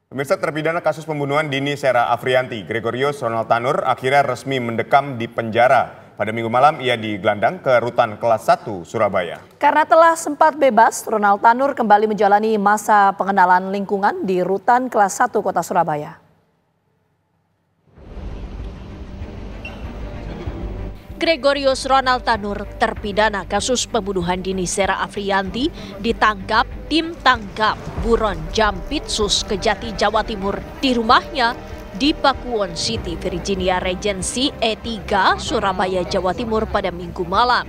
Pemirsa, terpidana kasus pembunuhan Dini Sera Afriyanti, Gregorius Ronald Tanur akhirnya resmi mendekam di penjara. Pada Minggu malam ia digelandang ke Rutan Kelas 1 Surabaya. Karena telah sempat bebas, Ronald Tanur kembali menjalani masa pengenalan lingkungan di Rutan Kelas 1 Kota Surabaya. Gregorius Ronald Tanur, terpidana kasus pembunuhan Dini Sera Afriyanti, ditangkap tim tangkap Buron Jampitsus Kejati, Jawa Timur di rumahnya di Pakuwon City, Virginia Regency E3, Surabaya, Jawa Timur pada Minggu malam.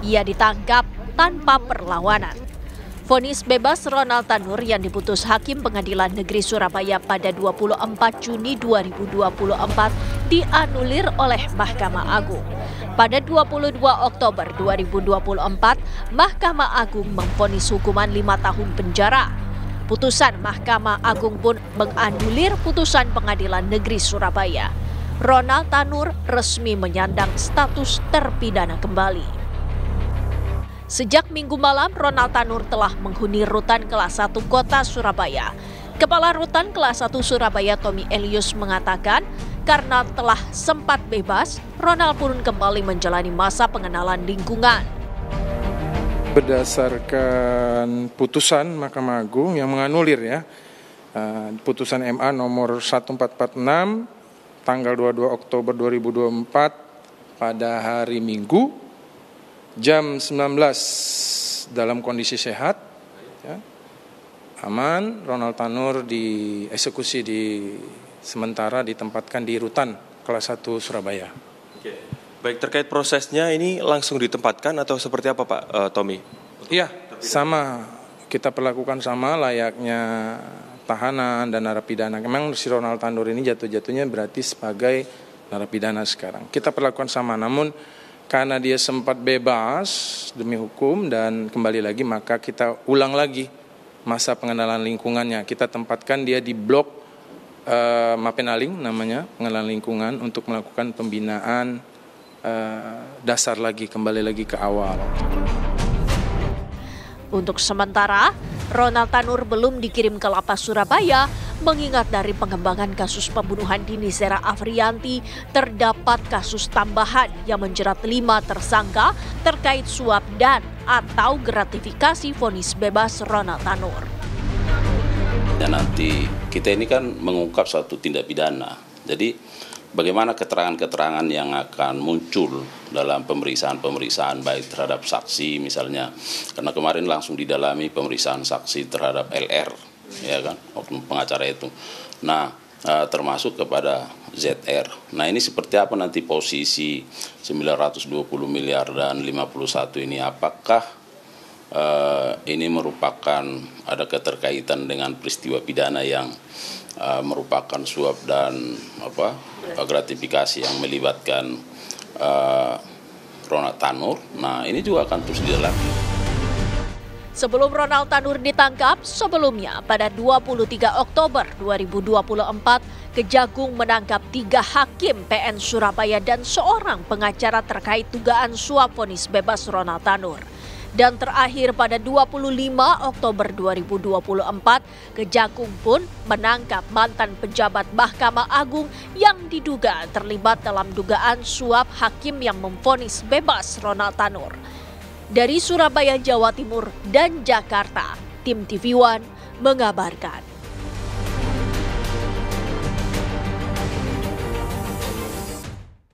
Ia ditangkap tanpa perlawanan. Vonis bebas Ronald Tanur yang diputus Hakim Pengadilan Negeri Surabaya pada 24 Juni 2024 dianulir oleh Mahkamah Agung. Pada 22 Oktober 2024, Mahkamah Agung memvonis hukuman 5 tahun penjara. Putusan Mahkamah Agung pun menganulir putusan Pengadilan Negeri Surabaya. Ronald Tanur resmi menyandang status terpidana kembali. Sejak Minggu malam, Ronald Tanur telah menghuni Rutan Kelas 1 Kota Surabaya. Kepala Rutan Kelas 1 Surabaya, Tommy Elius, mengatakan karena telah sempat bebas, Ronald pun kembali menjalani masa pengenalan lingkungan. Berdasarkan putusan Mahkamah Agung yang menganulir putusan MA nomor 1446 tanggal 22 Oktober 2024 pada hari Minggu jam 19 dalam kondisi sehat, aman, Ronald Tanur dieksekusi sementara ditempatkan di Rutan Kelas 1 Surabaya. Oke. Baik, terkait prosesnya ini langsung ditempatkan atau seperti apa Pak Tommy? Iya, sama. Kita perlakukan sama layaknya tahanan dan narapidana. Memang si Ronald Tanur ini jatuh-jatuhnya berarti sebagai narapidana sekarang. Kita perlakukan sama, namun karena dia sempat bebas demi hukum dan kembali lagi, maka kita ulang lagi masa pengenalan lingkungannya. Kita tempatkan dia di blok Mapenaling namanya, pengenalan lingkungan untuk melakukan pembinaan dasar lagi, kembali lagi ke awal. Untuk sementara, Ronald Tanur belum dikirim ke Lapas Surabaya, mengingat dari pengembangan kasus pembunuhan Dini Sera Afriyanti terdapat kasus tambahan yang menjerat 5 tersangka terkait suap dan atau gratifikasi vonis bebas Ronald Tanur. Dan nanti kita ini kan mengungkap suatu tindak pidana, jadi bagaimana keterangan-keterangan yang akan muncul dalam pemeriksaan baik terhadap saksi misalnya, karena kemarin langsung didalami pemeriksaan saksi terhadap LR, ya kan, oknum pengacara itu. Nah, termasuk kepada ZR. Nah, ini seperti apa nanti posisi 920 miliar dan 51 ini, apakah ini merupakan ada keterkaitan dengan peristiwa pidana yang merupakan suap dan gratifikasi yang melibatkan Ronald Tanur. Nah, ini juga akan terus didalami. Sebelum Ronald Tanur ditangkap, sebelumnya pada 23 Oktober 2024, Kejagung menangkap 3 hakim PN Surabaya dan seorang pengacara terkait dugaan suap vonis bebas Ronald Tanur. Dan terakhir pada 25 Oktober 2024, Kejagung pun menangkap mantan pejabat Mahkamah Agung yang diduga terlibat dalam dugaan suap hakim yang memvonis bebas Ronald Tanur. Dari Surabaya, Jawa Timur dan Jakarta, tim TV One mengabarkan.